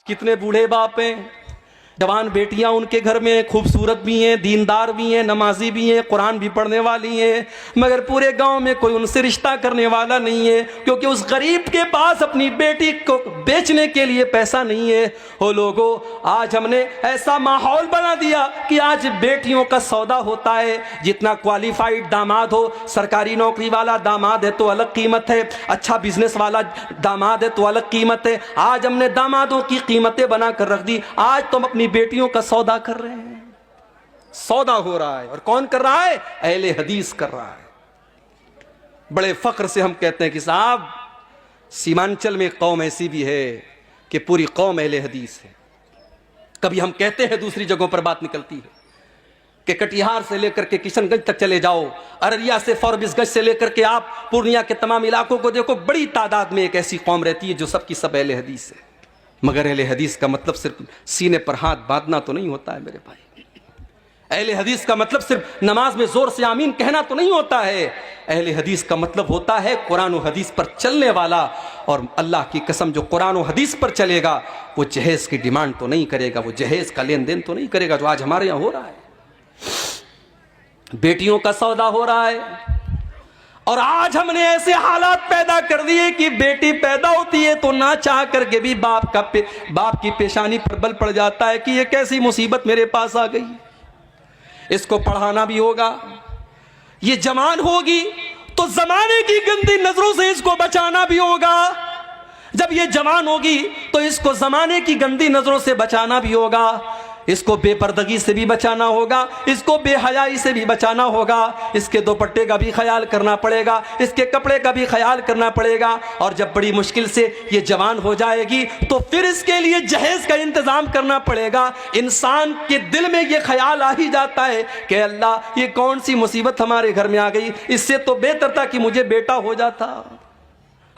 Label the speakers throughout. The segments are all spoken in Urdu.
Speaker 1: کتنے بوڑھے باپ ہیں، جوان بیٹیاں ان کے گھر میں خوبصورت بھی ہیں، دیندار بھی ہیں، نمازی بھی ہیں، قرآن بھی پڑھنے والی ہیں، مگر پورے گاؤں میں کوئی ان سے رشتہ کرنے والا نہیں ہے، کیونکہ اس غریب کے پاس اپنی بیٹی کو بیچنے کے لیے پیسہ نہیں ہے۔ او لوگو، آج ہم نے ایسا ماحول بنا دیا کہ آج بیٹیوں کا سودا ہوتا ہے، جتنا کوالیفائڈ داماد ہو، سرکاری نوکری والا داماد ہے تو الگ قیمت ہے، اچھا بزنس والا داماد ہے تو الگ قیمت ہے۔ آج ہم نے دامادوں کی قیمتیں بنا کر رکھ دی، آج تم اپنی بیٹیوں کا سودا کر رہے ہیں، سودا ہو رہا ہے، اور کون کر رہا ہے؟ اہل حدیث کر رہا ہے۔ بڑے فخر سے ہم کہتے ہیں کہ صاحب سیمانچل میں ایک قوم ایسی بھی ہے کہ پوری قوم اہل حدیث ہے۔ کبھی ہم کہتے ہیں، دوسری جگہوں پر بات نکلتی ہے کہ کٹیہار سے لے کر کے کشن گنج تک چلے جاؤ، ارریا سے فوربس گنج سے لے کر کے آپ پورنیہ کے تمام علاقوں کو دیکھو، بڑی تعداد میں ایک ایسی قوم رہتی ہے جو سب کی سب اہل حدیث ہے۔ مگر اہل حدیث کا مطلب صرف سینے پر ہاتھ باندھنا تو نہیں ہوتا ہے میرے بھائی۔ اہل حدیث کا مطلب صرف نماز میں زور سے آمین کہنا تو نہیں ہوتا ہے۔ اہل حدیث کا مطلب ہوتا ہے قرآن و حدیث پر چلنے والا، اور اللہ کی قسم جو قرآن و حدیث پر چلے گا وہ جہیز کی ڈیمانڈ تو نہیں کرے گا، وہ جہیز کا لین دین تو نہیں کرے گا جو آج ہمارے یہاں ہو رہا ہے۔ بیٹیوں کا سودا ہو رہا ہے، اور آج ہم نے ایسے حالات پیدا کر دیے کہ بیٹی پیدا ہوتی ہے تو نہ چاہ کر کے بھی باپ کی پیشانی پر بل پڑ جاتا ہے کہ یہ کیسی مصیبت میرے پاس آ گئی، اس کو پڑھانا بھی ہوگا، یہ جوان ہوگی تو زمانے کی گندی نظروں سے اس کو بچانا بھی ہوگا، جب یہ جوان ہوگی تو اس کو زمانے کی گندی نظروں سے بچانا بھی ہوگا، اس کو بے پردگی سے بھی بچانا ہوگا، اس کو بے حیائی سے بھی بچانا ہوگا، اس کے دوپٹے کا بھی خیال کرنا پڑے گا، اس کے کپڑے کا بھی خیال کرنا پڑے گا، اور جب بڑی مشکل سے یہ جوان ہو جائے گی تو پھر اس کے لیے جہیز کا انتظام کرنا پڑے گا۔ انسان کے دل میں یہ خیال آ ہی جاتا ہے کہ اللہ یہ کون سی مصیبت ہمارے گھر میں آ گئی، اس سے تو بہتر تھا کہ مجھے بیٹا ہو جاتا۔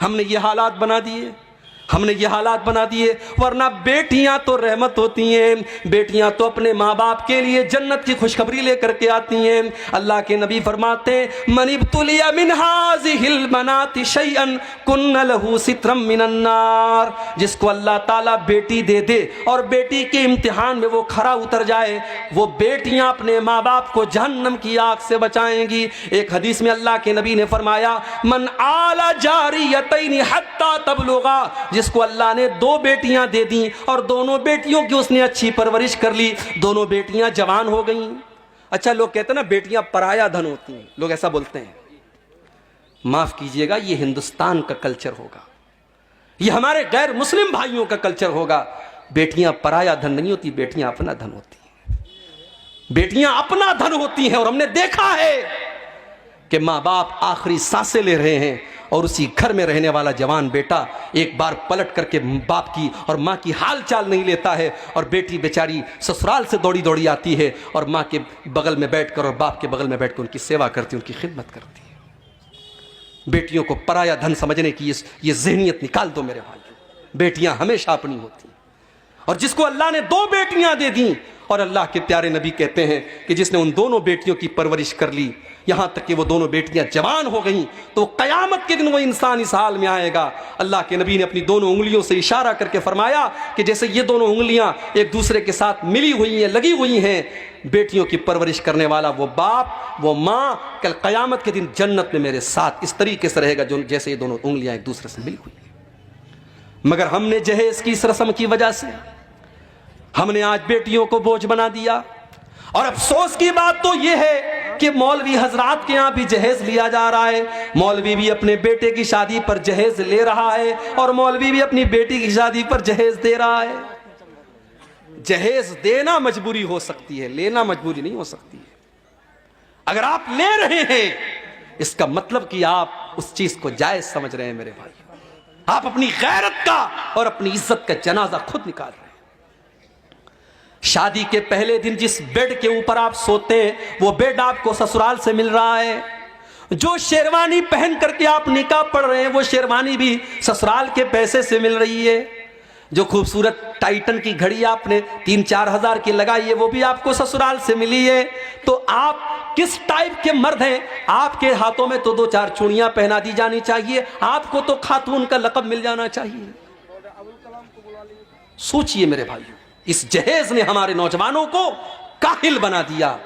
Speaker 1: ہم نے یہ حالات بنا دیے، ہم نے یہ حالات بنا دیے، ورنہ بیٹیاں تو رحمت ہوتی ہیں، بیٹیاں تو اپنے ماں باپ کے لیے جنت کی خوشخبری لے کر کے آتی ہیں۔ اللہ کے نبی فرماتے ہیں من ابتلی من هذه البنات شيئا كن له سترا من النار، جس کو اللہ تعالیٰ بیٹی دے دے اور بیٹی کے امتحان میں وہ کھرا اتر جائے، وہ بیٹیاں اپنے ماں باپ کو جہنم کی آگ سے بچائیں گی۔ ایک حدیث میں اللہ کے نبی نے فرمایا من آل جاریتین حتی تبلغا، جس کو اللہ نے 2 بیٹیاں دے دیں اور دونوں بیٹیوں کی اس نے اچھی پرورش کر لی، دونوں بیٹیاں جوان ہو گئیں۔ اچھا لوگ کہتے ہیں نا بیٹیاں پرایا دھن ہوتی ہیں، لوگ ایسا بولتے ہیں، معاف کیجئے گا یہ ہندوستان کا کلچر ہوگا، یہ ہمارے غیر مسلم بھائیوں کا کلچر ہوگا۔ بیٹیاں پرایا دھن نہیں ہوتی، بیٹیاں اپنا دھن ہوتی ہیں، بیٹیاں اپنا دھن ہوتی ہیں، اور ہم نے دیکھا ہے کہ ماں باپ آخری سانسیں لے رہے ہیں اور اسی گھر میں رہنے والا جوان بیٹا ایک بار پلٹ کر کے باپ کی اور ماں کی حال چال نہیں لیتا ہے، اور بیٹی بیچاری سسرال سے دوڑی دوڑی آتی ہے اور ماں کے بغل میں بیٹھ کر اور باپ کے بغل میں بیٹھ کر ان کی سیوا کرتی، ان کی خدمت کرتی ہے۔ بیٹیوں کو پرایا دھن سمجھنے کی یہ ذہنیت نکال دو میرے بھائیو، بیٹیاں ہمیشہ اپنی ہوتی ہیں، اور جس کو اللہ نے 2 بیٹیاں دے دیں، اور اللہ کے پیارے نبی کہتے ہیں کہ جس نے ان دونوں بیٹیوں کی پرورش کر لی یہاں تک کہ وہ دونوں بیٹیاں جوان ہو گئیں تو قیامت کے دن وہ انسان اس حال میں آئے گا۔ اللہ کے نبی نے اپنی دونوں انگلیوں سے اشارہ کر کے فرمایا کہ جیسے یہ دونوں انگلیاں ایک دوسرے کے ساتھ ملی ہوئی ہیں، لگی ہوئی ہیں، بیٹیوں کی پرورش کرنے والا وہ باپ وہ ماں کل قیامت کے دن جنت میں میرے ساتھ اس طریقے سے رہے گا جیسے یہ دونوں انگلیاں ایک دوسرے سے ملی ہوئی ہیں۔ مگر ہم نے جہیز کی اس رسم کی وجہ سے ہم نے آج بیٹیوں کو بوجھ بنا دیا، اور افسوس کی بات تو یہ ہے کہ مولوی حضرات کے یہاں بھی جہیز لیا جا رہا ہے، مولوی بھی اپنے بیٹے کی شادی پر جہیز لے رہا ہے، اور مولوی بھی اپنی بیٹی کی شادی پر جہیز دے رہا ہے۔ جہیز دینا مجبوری ہو سکتی ہے، لینا مجبوری نہیں ہو سکتی ہے۔ اگر آپ لے رہے ہیں اس کا مطلب کہ آپ اس چیز کو جائز سمجھ رہے ہیں میرے بھائی، آپ اپنی غیرت کا اور اپنی عزت کا جنازہ خود نکال رہے ہیں۔ شادی کے پہلے دن جس بیڈ کے اوپر آپ سوتے ہیں وہ بیڈ آپ کو سسرال سے مل رہا ہے، جو شیروانی پہن کر کے آپ نکاح پڑھ رہے ہیں وہ شیروانی بھی سسرال کے پیسے سے مل رہی ہے، جو خوبصورت ٹائٹن کی گھڑی آپ نے 3-4 ہزار کی لگائی ہے وہ بھی آپ کو سسرال سے ملی ہے۔ تو آپ کس ٹائپ کے مرد ہیں؟ آپ کے ہاتھوں میں تو 2-4 چوڑیاں پہنا دی جانی چاہیے، آپ کو تو خاتون کا لقب مل جانا چاہیے۔ سوچئے میرے بھائیو، اس جہیز نے ہمارے نوجوانوں کو کاہل بنا دیا۔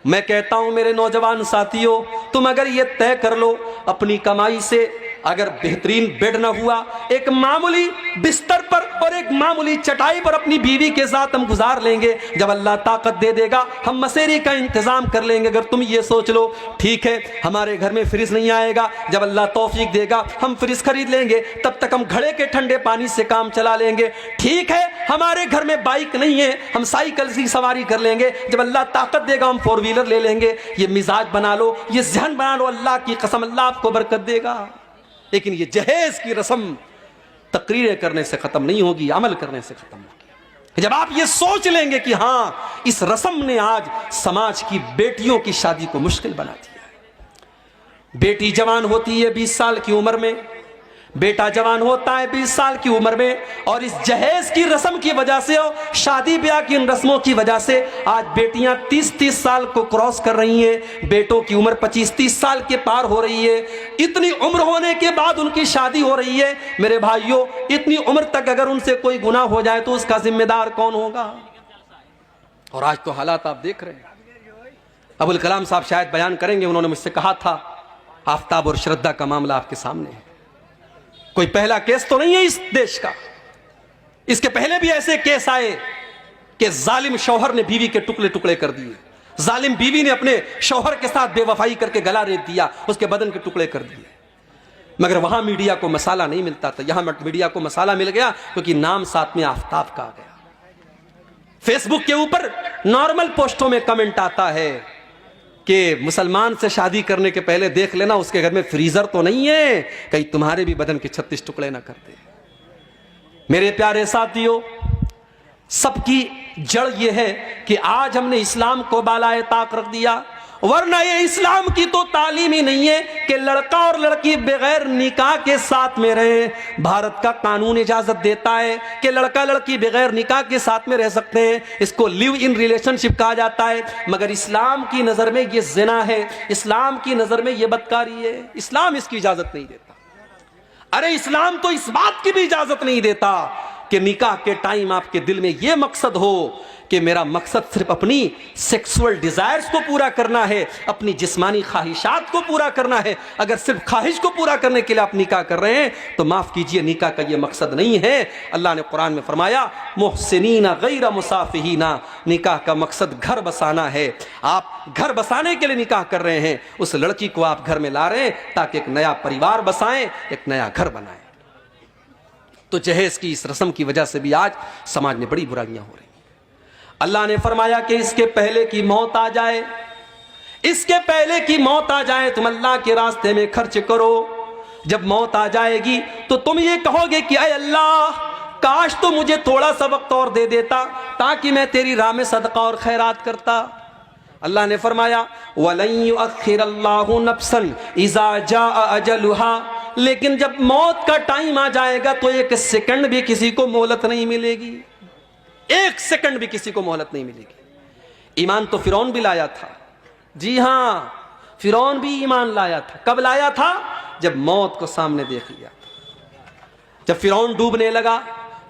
Speaker 1: میں کہتا ہوں میرے نوجوان ساتھیوں، تم اگر یہ طے کر لو اپنی کمائی سے، اگر بہترین بیڈ نہ ہوا، ایک معمولی بستر پر اور ایک معمولی چٹائی پر اپنی بیوی کے ساتھ ہم گزار لیں گے، جب اللہ طاقت دے دے گا ہم مسیری کا انتظام کر لیں گے۔ اگر تم یہ سوچ لو ٹھیک ہے ہمارے گھر میں فریج نہیں آئے گا، جب اللہ توفیق دے گا ہم فریج خرید لیں گے، تب تک ہم گھڑے کے ٹھنڈے پانی سے کام چلا لیں گے، ٹھیک ہے ہمارے گھر میں بائک نہیں ہے ہم سائیکل سے سواری کر لیں گے، جب اللہ طاقت دے گا ہم 4 ویلر لے لیں گے۔ یہ مزاج بنا لو، یہ ذہن بنا لو، اللہ کی قسم اللہ آپ کو برکت دے گا۔ لیکن یہ جہیز کی رسم تقریریں کرنے سے ختم نہیں ہوگی، عمل کرنے سے ختم ہوگی۔ جب آپ یہ سوچ لیں گے کہ ہاں اس رسم نے آج سماج کی بیٹیوں کی شادی کو مشکل بنا دیا ہے۔ بیٹی جوان ہوتی ہے 20 سال کی عمر میں، بیٹا جوان ہوتا ہے 20 سال کی عمر میں، اور اس جہیز کی رسم کی وجہ سے اور شادی بیاہ کی ان رسموں کی وجہ سے آج بیٹیاں 30 سال کو کراس کر رہی ہیں، بیٹوں کی عمر 25 سال کے پار ہو رہی ہے۔ اتنی عمر ہونے کے بعد ان کی شادی ہو رہی ہے۔ میرے بھائیوں، اتنی عمر تک اگر ان سے کوئی گناہ ہو جائے تو اس کا ذمہ دار کون ہوگا؟ اور آج تو حالات آپ دیکھ رہے ہیں۔ ابوالکلام صاحب شاید بیان کریں گے، انہوں نے مجھ سے کہا تھا آفتاب اور شردھا کا معاملہ آپ کے سامنے ہے۔ کوئی پہلا کیس تو نہیں ہے اس دیش کا، اس کے پہلے بھی ایسے کیس آئے کہ ظالم شوہر نے بیوی کے ٹکڑے ٹکڑے کر دیے، ظالم بیوی نے اپنے شوہر کے ساتھ بے وفائی کر کے گلا ریت دیا، اس کے بدن کے ٹکڑے کر دیے، مگر وہاں میڈیا کو مسالہ نہیں ملتا تھا۔ یہاں میڈیا کو مسالہ مل گیا کیونکہ نام ساتھ میں آفتاب کا آ گیا۔ فیس بک کے اوپر نارمل پوسٹوں میں کمنٹ آتا ہے کہ مسلمان سے شادی کرنے کے پہلے دیکھ لینا اس کے گھر میں فریزر تو نہیں ہے، کہیں تمہارے بھی بدن کے 36 ٹکڑے نہ کر دے۔ میرے پیارے ساتھیوں، سب کی جڑ یہ ہے کہ آج ہم نے اسلام کو بالائے طاق رکھ دیا، ورنہ یہ اسلام کی تو تعلیم ہی نہیں ہے کہ لڑکا اور لڑکی بغیر نکاح کے ساتھ میں رہیں۔ بھارت کا قانون اجازت دیتا ہے کہ لڑکا لڑکی بغیر نکاح کے ساتھ میں رہ سکتے ہیں، اس کو لیو ان ریلیشن شپ کہا جاتا ہے، مگر اسلام کی نظر میں یہ زنا ہے، اسلام کی نظر میں یہ بدکاری ہے، اسلام اس کی اجازت نہیں دیتا۔ ارے اسلام تو اس بات کی بھی اجازت نہیں دیتا کہ نکاح کے ٹائم آپ کے دل میں یہ مقصد ہو کہ میرا مقصد صرف اپنی سیکسول ڈیزائرز کو پورا کرنا ہے، اپنی جسمانی خواہشات کو پورا کرنا ہے۔ اگر صرف خواہش کو پورا کرنے کے لیے آپ نکاح کر رہے ہیں تو معاف کیجئے، نکاح کا یہ مقصد نہیں ہے۔ اللہ نے قرآن میں فرمایا محسنین غیر مسافحین، نکاح کا مقصد گھر بسانا ہے۔ آپ گھر بسانے کے لیے نکاح کر رہے ہیں، اس لڑکی کو آپ گھر میں لا رہے ہیں تاکہ ایک نیا پریوار بسائیں، ایک نیا گھر بنائیں۔ تو جہیز کی اس رسم کی وجہ سے بھی آج سماج میں بڑی برائیاں ہو رہی ہیں۔ اللہ نے فرمایا کہ اس کے پہلے کی موت آ جائے، اس کے پہلے کی موت آ جائے تم اللہ کے راستے میں خرچ کرو۔ جب موت آ جائے گی تو تم یہ کہو گے کہ اے اللہ کاش تو مجھے تھوڑا سا وقت اور دے دیتا تاکہ میں تیری راہ میں صدقہ اور خیرات کرتا۔ اللہ نے فرمایا وَلَن يُؤَخِّرَ اللَّهُ نَفْسًا إِذَا جَاءَ أَجَلُهَا، لیکن جب موت کا ٹائم آ جائے گا تو ایک سیکنڈ بھی کسی کو مہلت نہیں ملے گی، ایک سیکنڈ بھی کسی کو مہلت نہیں ملے گی۔ ایمان تو فرعون بھی لایا تھا، جی ہاں فرعون بھی ایمان لایا تھا۔ کب لایا تھا؟ جب موت کو سامنے دیکھ لیا تھا۔ جب فرعون ڈوبنے لگا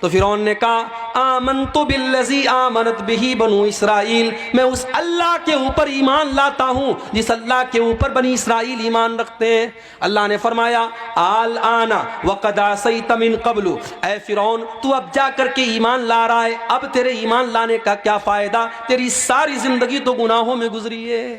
Speaker 1: تو فرعون نے کہا آمنت بالذی آمنت بہ بنو اسرائیل، میں اس اللہ کے اوپر ایمان لاتا ہوں جس اللہ کے اوپر بنی اسرائیل ایمان رکھتے ہیں۔ اللہ نے فرمایا الآن وقد عصیت من قبل، اے فرعون تو اب جا کر کے ایمان لا رہا ہے، اب تیرے ایمان لانے کا کیا فائدہ، تیری ساری زندگی تو گناہوں میں گزری ہے۔